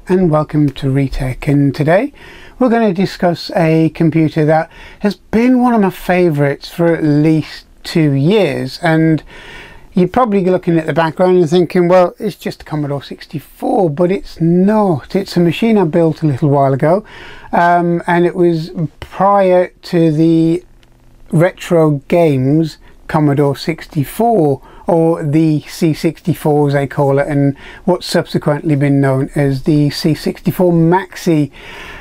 and welcome to Retech, and today we're going to discuss a computer that has been one of my favorites for at least 2 years. And you're probably looking at the background and thinking, well, it's just a Commodore 64, but it's not. It's a machine I built a little while ago, and it was prior to the retro games Commodore 64, or the C64 as they call it, and what's subsequently been known as the C64 Maxi.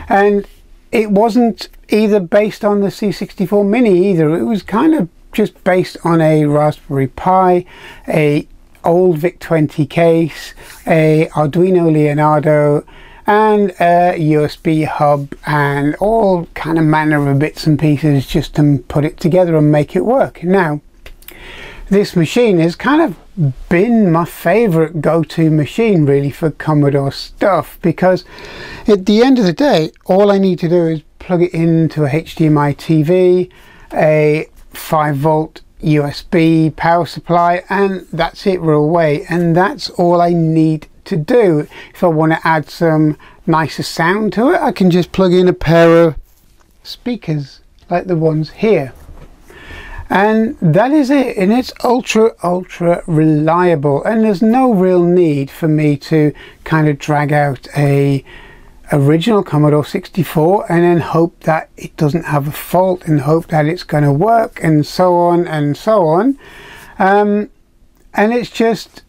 And it wasn't either based on the C64 Mini either. It was kind of just based on a Raspberry Pi, a old VIC-20 case, a Arduino Leonardo, and a USB hub, and all kind of manner of bits and pieces just to put it together and make it work. Now, this machine has kind of been my favorite go-to machine really for Commodore stuff, because at the end of the day all I need to do is plug it into a HDMI TV, a 5-volt USB power supply, and that's it, we're away. And that's all I need to do. If I want to add some nicer sound to it, I can just plug in a pair of speakers like the ones here, and that is it. And it's ultra reliable, and there's no real need for me to kind of drag out a original Commodore 64 and then hope that it doesn't have a fault and hope that it's going to work, and so on and so on. And it's just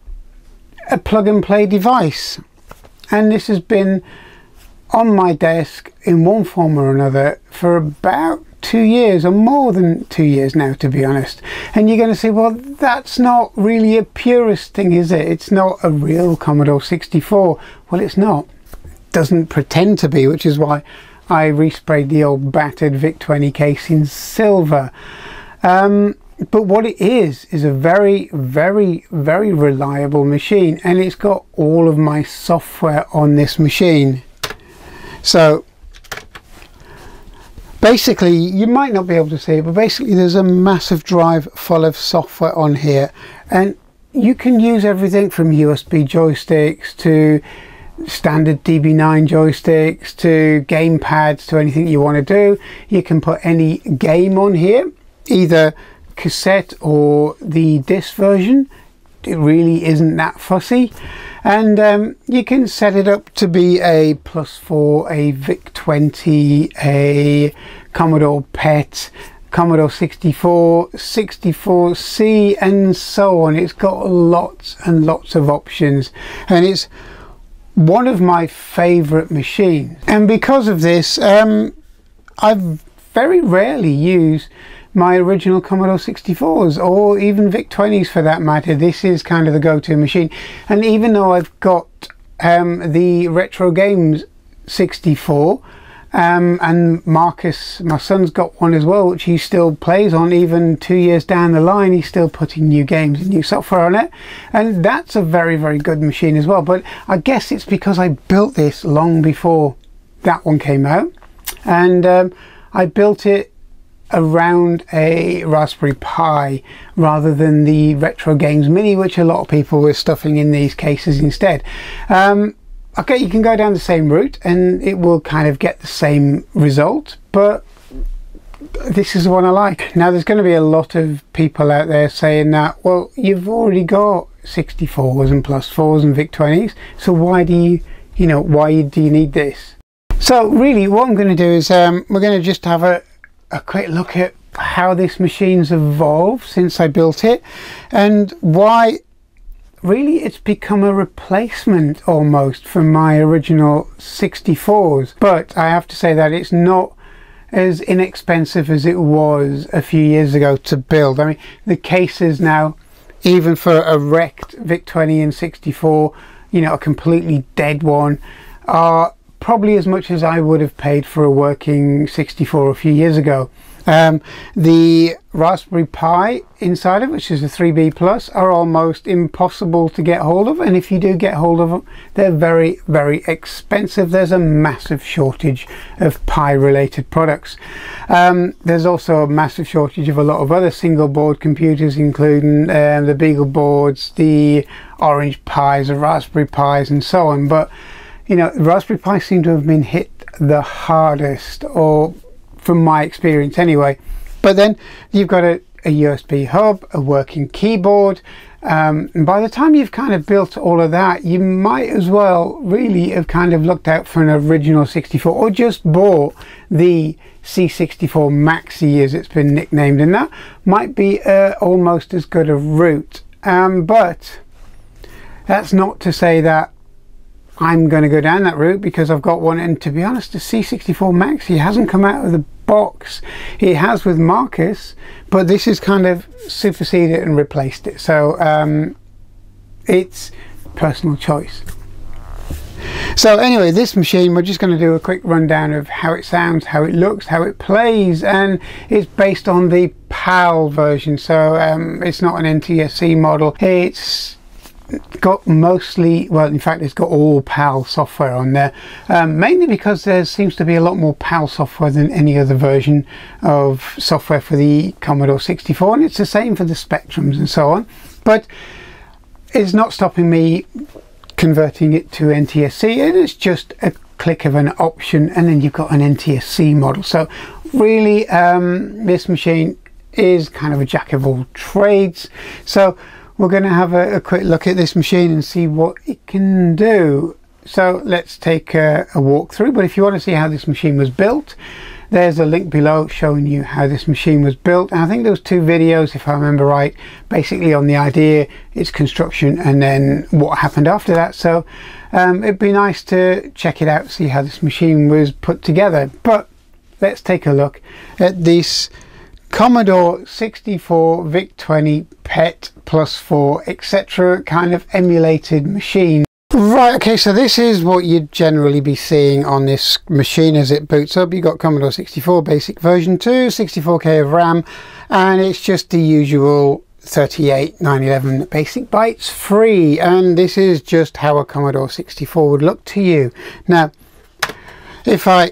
a plug and play device, and this has been on my desk in one form or another for about 2 years, or more than 2 years now, to be honest. And you're going to say, well, that's not really a purist thing, is it? It's not a real Commodore 64. Well, it's not. It doesn't pretend to be, which is why I resprayed the old battered VIC-20 case in silver. But what it is a very reliable machine, and it's got all of my software on this machine. So basically, you might not be able to see it, but basically there's a massive drive full of software on here, and you can use everything from USB joysticks to standard DB9 joysticks to game pads to anything you want to do. You can put any game on here, either cassette or the disc version. It really isn't that fussy. And you can set it up to be a +4, a VIC-20, a Commodore PET, Commodore 64, 64C, and so on. It's got lots and lots of options, and it's one of my favorite machines. And because of this, I've very rarely used my original Commodore 64s, or even VIC-20s for that matter. This is kind of the go-to machine. And even though I've got the Retro Games 64, and Marcus, my son's got one as well, which he still plays on, even 2 years down the line, he's still putting new games and new software on it, and that's a very good machine as well. But I guess it's because I built this long before that one came out, and I built it around a Raspberry Pi rather than the Retro Games Mini, which a lot of people were stuffing in these cases instead. Okay, you can go down the same route and it will kind of get the same result, but this is the one I like. Now, there's going to be a lot of people out there saying that, well, you've already got 64s and +4s and VIC-20s, so why do you need this? So really what I'm going to do is we're going to just have a quick look at how this machine's evolved since I built it, and why really it's become a replacement almost for my original 64s. But I have to say that it's not as inexpensive as it was a few years ago to build. I mean, the cases now, even for a wrecked VIC-20 and 64, you know, a completely dead one, are probably as much as I would have paid for a working 64 a few years ago. The Raspberry Pi inside of it, which is a 3B Plus, are almost impossible to get hold of, and if you do get hold of them, they're very expensive. There's a massive shortage of Pi related products. There's also a massive shortage of a lot of other single board computers, including the Beagle boards, the Orange Pis, the Raspberry Pis, and so on. But you know, the Raspberry Pi seemed to have been hit the hardest, or from my experience anyway. But then you've got a USB hub, a working keyboard, and by the time you've kind of built all of that, you might as well really have kind of looked out for an original 64, or just bought the C64 Maxi as it's been nicknamed, and that might be almost as good a route. But that's not to say that I'm going to go down that route, because I've got one, and to be honest, the C64 Maxi hasn't come out of the box. It has with Marcus, but this has kind of superseded and replaced it, so it's personal choice. So anyway, this machine, we're just going to do a quick rundown of how it sounds, how it looks, how it plays, and it's based on the PAL version, so it's not an NTSC model. It's got mostly, well, in fact, it's got all PAL software on there, mainly because there seems to be a lot more PAL software than any other version of software for the Commodore 64, and it's the same for the Spectrums and so on. But it's not stopping me converting it to NTSC. It is just a click of an option, and then you've got an NTSC model. So really, this machine is kind of a jack of all trades. So we're going to have a quick look at this machine and see what it can do. So let's take a walk through. But if you want to see how this machine was built, there's a link below showing you how this machine was built. And I think there was 2 videos, if I remember right, basically on the idea, its construction, and then what happened after that. So it'd be nice to check it out, see how this machine was put together. But let's take a look at this Commodore 64 VIC-20 PET +4 etc. kind of emulated machine. Right, okay, so this is what you'd generally be seeing on this machine as it boots up. You've got Commodore 64 basic version 2, 64K of RAM, and it's just the usual 38,911 basic bytes free, and this is just how a Commodore 64 would look to you. Now, if I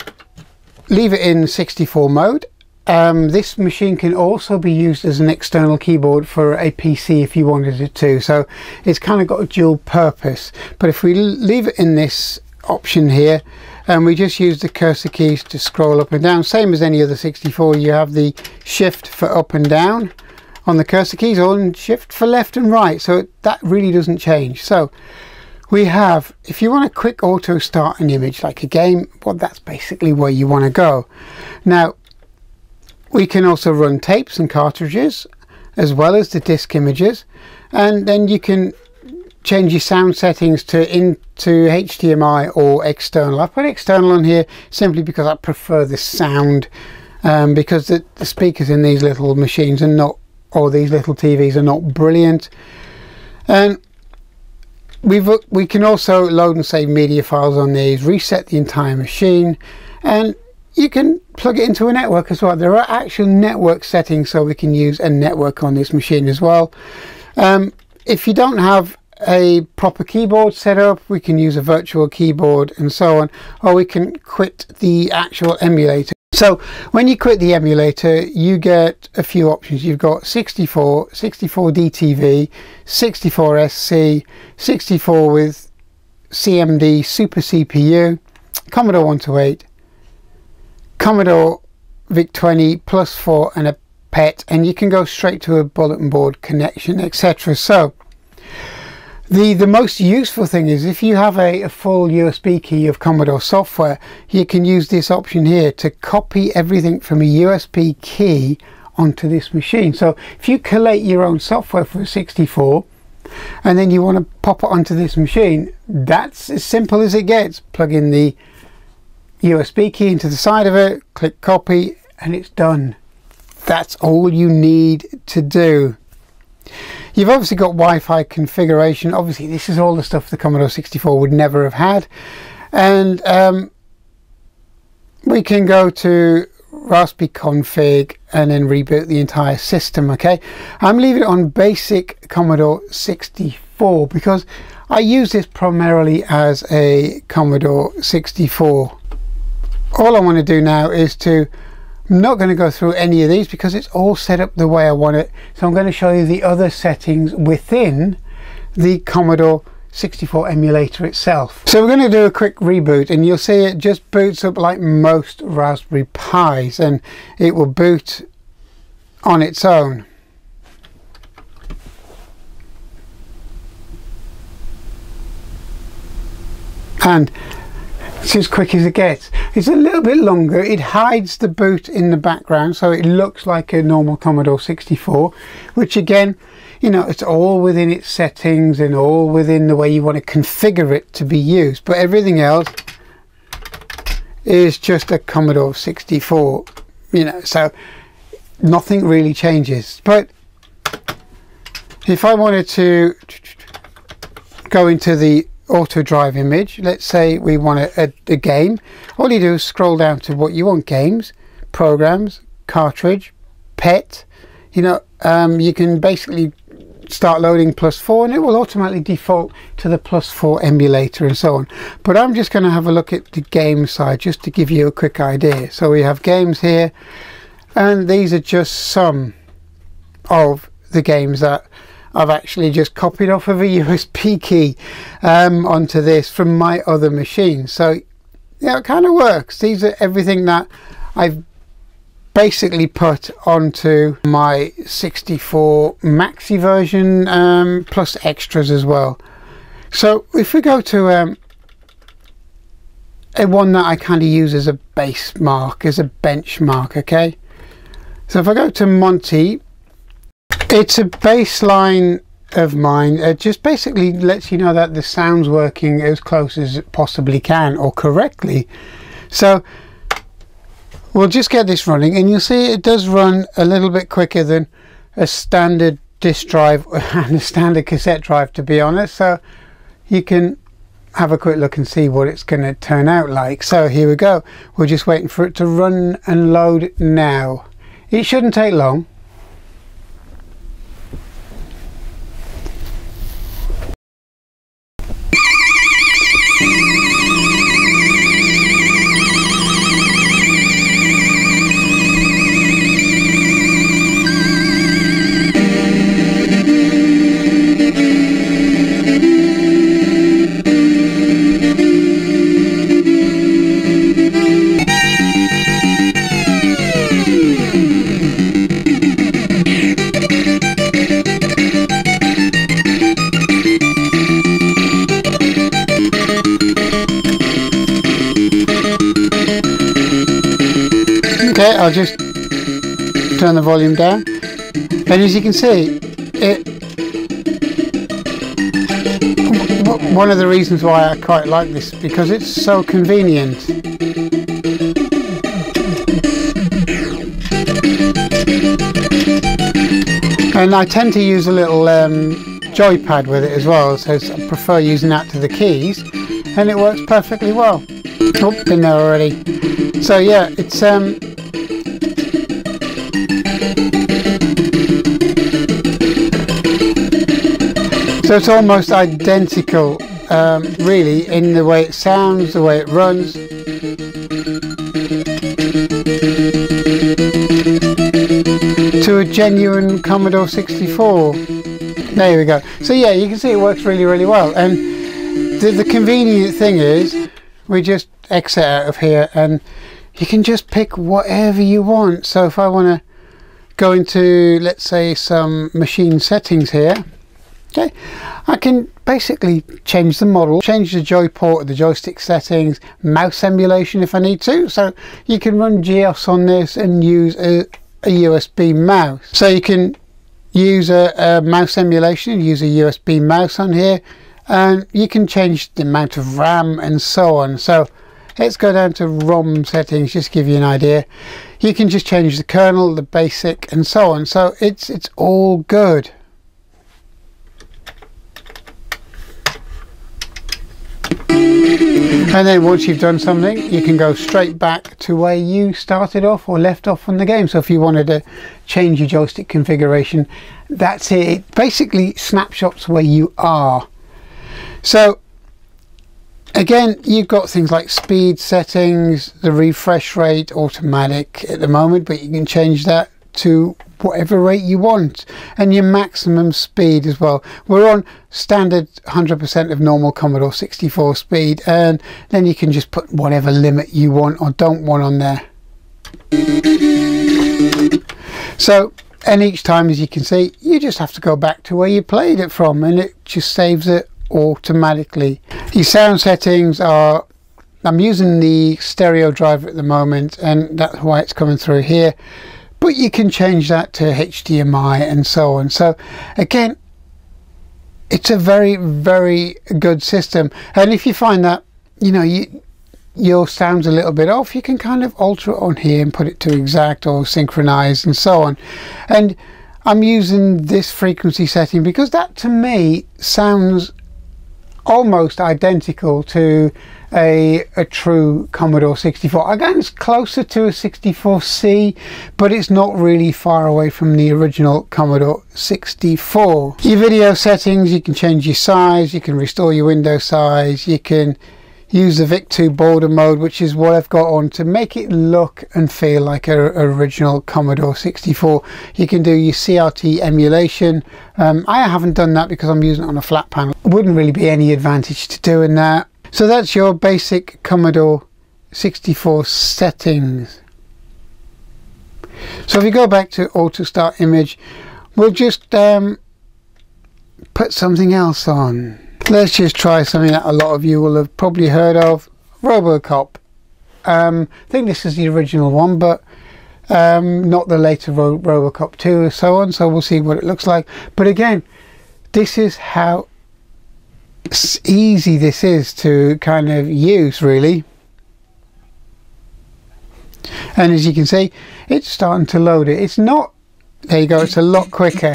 leave it in 64 mode, this machine can also be used as an external keyboard for a PC if you wanted it to, so it's kind of got a dual purpose. But if we leave it in this option here, and we just use the cursor keys to scroll up and down, same as any other 64, you have the shift for up and down on the cursor keys, or shift for left and right, so that really doesn't change. So we have, if you want a quick auto start an image like a game, well, that's basically where you want to go. Now, we can also run tapes and cartridges as well as the disc images, and then you can change your sound settings to into HDMI or external. I put external on here simply because I prefer the sound, because the speakers in these little machines are not, or these little TVs are not brilliant. And we can also load and save media files on these, reset the entire machine, and you can plug it into a network as well. There are actual network settings, so we can use a network on this machine as well. If you don't have a proper keyboard set up, we can use a virtual keyboard and so on, or we can quit the actual emulator. So when you quit the emulator, you get a few options. You've got 64, 64 DTV, 64 SC, 64 with CMD Super CPU, Commodore 128, Commodore VIC-20 +4 and a PET, and you can go straight to a bulletin board connection, etc. So the most useful thing is if you have a full USB key of Commodore software, you can use this option here to copy everything from a USB key onto this machine. So if you collate your own software for a 64 and then you want to pop it onto this machine, that's as simple as it gets. Plug in the USB key into the side of it, click copy, and it's done. That's all you need to do. You've obviously got Wi-Fi configuration. Obviously this is all the stuff the Commodore 64 would never have had, and we can go to Raspberry config and then reboot the entire system. Okay, I'm leaving it on basic Commodore 64 because I use this primarily as a Commodore 64. All I want to do now is I'm not going to go through any of these because it's all set up the way I want it. So I'm going to show you the other settings within the Commodore 64 emulator itself. So we're going to do a quick reboot, and you'll see it just boots up like most Raspberry Pis, and it will boot on its own. And it's as quick as it gets. It's a little bit longer. It hides the boot in the background, so it looks like a normal Commodore 64, which again, you know, it's all within its settings and all within the way you want to configure it to be used. But everything else is just a Commodore 64, you know, so nothing really changes. But if I wanted to go into the auto drive image, let's say we want a game, all you do is scroll down to what you want: games, programs, cartridge, pet. You know, you can basically start loading +4 and it will automatically default to the +4 emulator and so on. But I'm just going to have a look at the game side just to give you a quick idea. So we have games here, and these are just some of the games that I've actually just copied off of a USB key onto this from my other machine. So yeah, it kind of works. These are everything that I've basically put onto my 64 Maxi version, plus extras as well. So if we go to a one that I kind of use as a base mark, as a benchmark, okay? So if I go to Monty, it's a baseline of mine. It just basically lets you know that the sound's working as close as it possibly can, or correctly. So we'll just get this running, and you'll see it does run a little bit quicker than a standard disk drive and a standard cassette drive, to be honest. So you can have a quick look and see what it's going to turn out like. So here we go. We're just waiting for it to run and load now. It shouldn't take long. Okay, I'll just turn the volume down, and as you can see, one of the reasons why I quite like this, because it's so convenient. And I tend to use a little joypad with it as well, so I prefer using that to the keys, and it works perfectly well. Oh, been there already. So yeah, it's so it's almost identical, really, in the way it sounds, the way it runs. To a genuine Commodore 64. There we go. So yeah, you can see it works really, really well. And the convenient thing is, we just exit out of here and you can just pick whatever you want. So if I want to go into, let's say, some machine settings here, okay, I can basically change the model, change the joy port, the joystick settings, mouse emulation if I need to. So you can run GEOS on this and use a USB mouse. So you can use a mouse emulation and use a USB mouse on here, and you can change the amount of RAM and so on. So let's go down to ROM settings, just to give you an idea. You can just change the kernel, the basic, and so on. So it's all good. And then once you've done something, you can go straight back to where you started off or left off on the game. So if you wanted to change your joystick configuration, that's it. It basically snapshots where you are. So again, you've got things like speed settings, the refresh rate, automatic at the moment, but you can change that to whatever rate you want, and your maximum speed as well. We're on standard 100% of normal Commodore 64 speed, and then you can just put whatever limit you want or don't want on there. So, and each time, as you can see, you just have to go back to where you played it from, and it just saves it automatically. Your sound settings are, I'm using the stereo driver at the moment, and that's why it's coming through here, but you can change that to HDMI and so on. So again, it's a very, very good system. And if you find that, you know, your sound's a little bit off, you can kind of alter it on here and put it to exact or synchronize and so on. And I'm using this frequency setting because that to me sounds almost identical to a true Commodore 64. Again, it's closer to a 64C, but it's not really far away from the original Commodore 64. Your video settings, you can change your size, you can restore your window size, you can use the VIC-2 border mode, which is what I've got on to make it look and feel like an original Commodore 64. You can do your CRT emulation. I haven't done that because I'm using it on a flat panel. Wouldn't really be any advantage to doing that. So that's your basic Commodore 64 settings. So if you go back to auto start image, we'll just put something else on. Let's just try something that a lot of you will have probably heard of, RoboCop. I think this is the original one, but not the later RoboCop 2 and so on, so we'll see what it looks like. But again, this is how easy this is to kind of use, really. And as you can see, it's starting to load it. It's not, there you go, it's a lot quicker.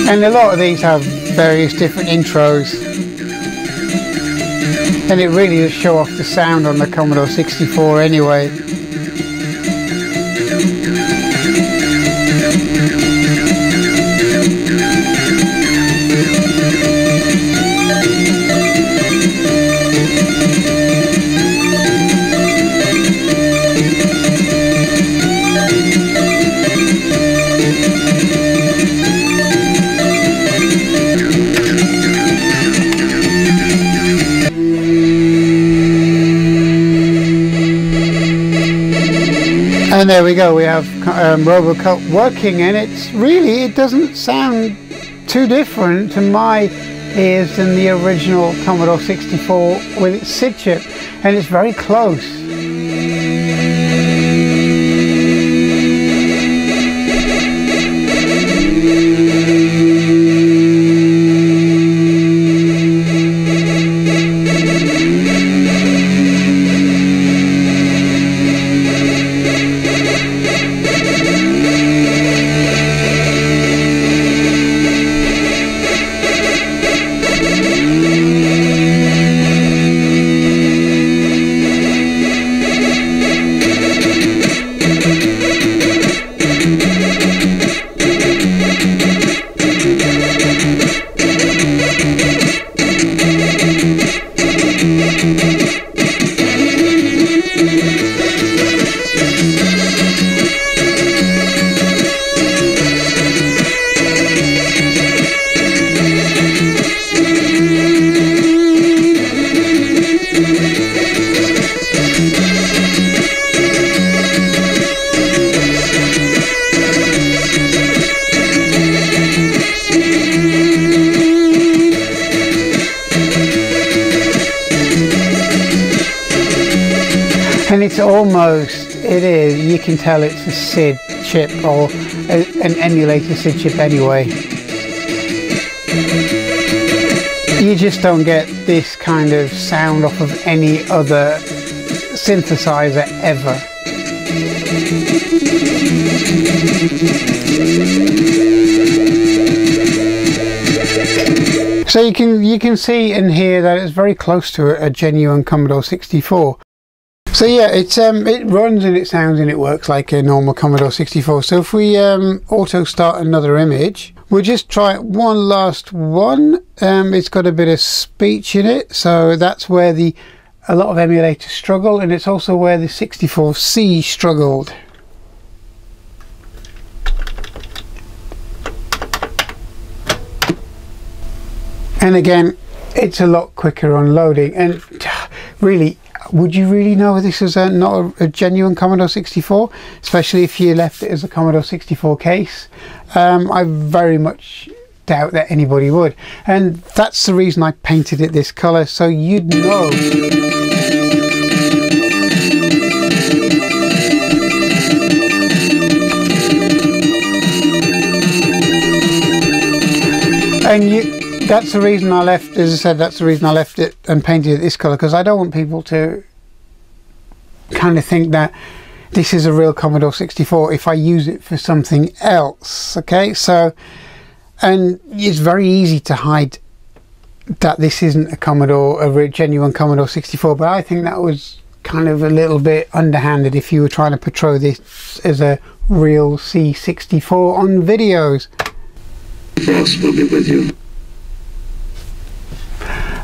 And a lot of these have various different intros, and it really does show off the sound on the Commodore 64 anyway. And there we go, we have RoboCop working, and it's really, it doesn't sound too different to my ears than the original Commodore 64 with its SID chip, and it's very close. And it's almost, it is, you can tell it's a SID chip or an emulator SID chip anyway. You just don't get this kind of sound off of any other synthesizer ever. So you can see and hear that it's very close to a genuine Commodore 64. So yeah, it runs and it sounds and it works like a normal Commodore 64. So if we auto start another image, we'll just try one last one. It's got a bit of speech in it, so that's where a lot of emulators struggle, and it's also where the 64C struggled. And again, it's a lot quicker on loading. And really, would you really know this is not a genuine Commodore 64? Especially if you left it as a Commodore 64 case. I very much doubt that anybody would. And that's the reason I painted it this colour, so you'd know. And that's the reason I left, as I said, that's the reason I left it and painted it this colour, because I don't want people to kind of think that this is a real Commodore 64 if I use it for something else. Okay, so, and it's very easy to hide that this isn't a genuine Commodore 64, but I think that was kind of a little bit underhanded if you were trying to portray this as a real C64 on videos. Boss will be with you.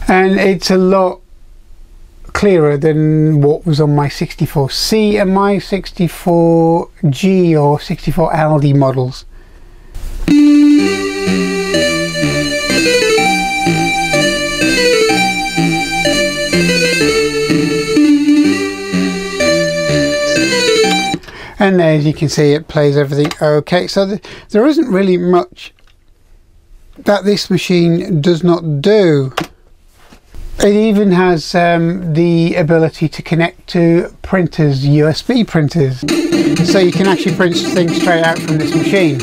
And it's a lot clearer than what was on my 64C and my 64G or 64 Aldi models. And as you can see, it plays everything okay. So there isn't really much that this machine does not do. It even has the ability to connect to printers, USB printers, so you can actually print things straight out from this machine.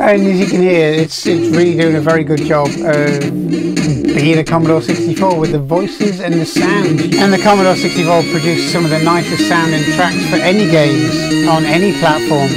And as you can hear, it's really doing a very good job of being a Commodore 64 with the voices and the sound. And the Commodore 64 produced some of the nicest sounding tracks for any games on any platform.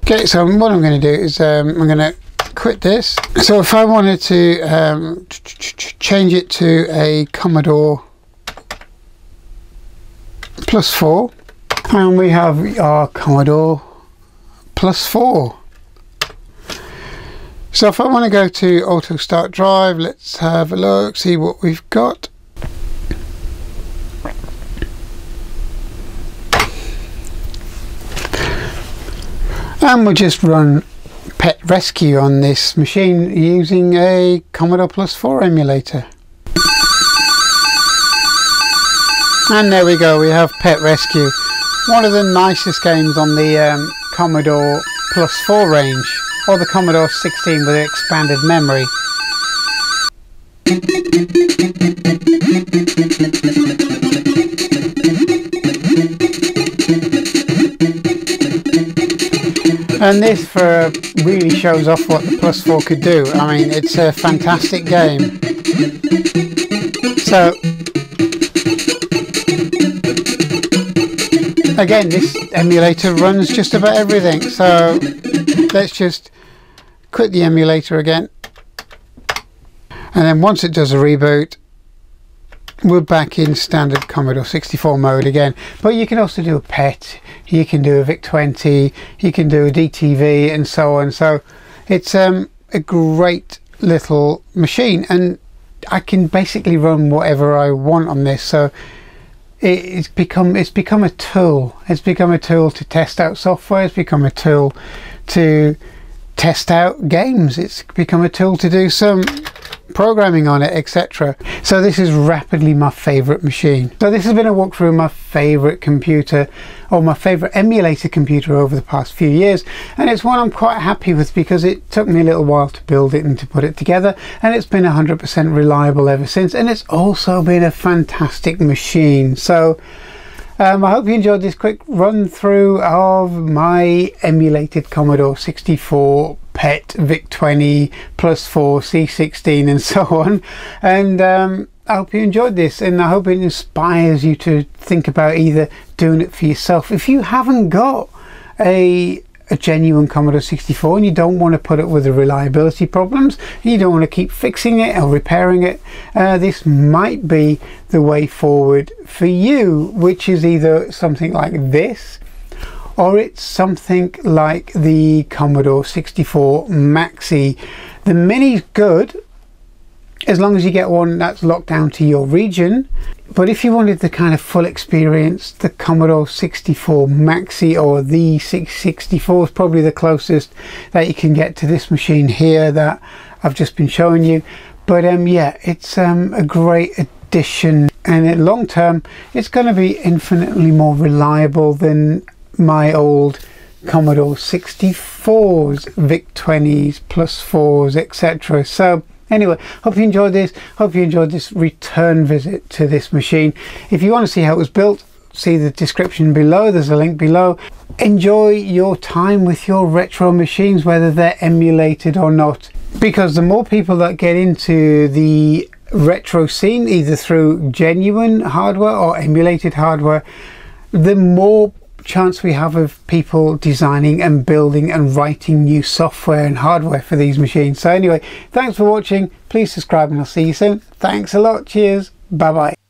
Okay, so what I'm going to do is I'm going to quit this. So if I wanted to change it to a Commodore +4, and we have our Commodore +4. So if I want to go to Auto Start Drive, let's have a look, see what we've got. And we'll just run Pet Rescue on this machine using a Commodore +4 emulator. And there we go, we have Pet Rescue. One of the nicest games on the Commodore +4 range, or the Commodore 16 with expanded memory. And this really shows off what the +4 could do. I mean, it's a fantastic game. So again, this emulator runs just about everything. So let's just quit the emulator again. And then once it does a reboot, we're back in standard Commodore 64 mode again. But you can also do a PET, you can do a VIC-20, you can do a DTV and so on. So it's a great little machine, and I can basically run whatever I want on this. So it's become a tool. It's become a tool to test out software. It's become a tool to test out games. It's become a tool to do some programming on it, etc. So this is rapidly my favorite machine. So this has been a walk through my favorite computer, or my favorite emulator computer over the past few years, and it's one I'm quite happy with because it took me a little while to build it and to put it together, and it's been 100% reliable ever since, and it's also been a fantastic machine. So I hope you enjoyed this quick run through of my emulated Commodore 64 PET VIC-20 +4 C16 and so on, and I hope you enjoyed this, and I hope it inspires you to think about either doing it for yourself. If you haven't got a genuine Commodore 64 and you don't want to put it with the reliability problems, you don't want to keep fixing it or repairing it, this might be the way forward for you, which is either something like this, or it's something like the Commodore 64 Maxi. The Mini's good as long as you get one that's locked down to your region, but if you wanted the kind of full experience, the Commodore 64 Maxi or the 664 is probably the closest that you can get to this machine here that I've just been showing you. But yeah, it's a great addition, and in long term it's going to be infinitely more reliable than my old Commodore 64s, VIC-20s, +4s, etc. So anyway, hope you enjoyed this. Hope you enjoyed this return visit to this machine. If you want to see how it was built, see the description below. There's a link below. Enjoy your time with your retro machines, whether they're emulated or not, because the more people that get into the retro scene, either through genuine hardware or emulated hardware, the more chance we have of people designing and building and writing new software and hardware for these machines. So anyway, thanks for watching. Please subscribe and I'll see you soon. Thanks a lot. Cheers. Bye bye.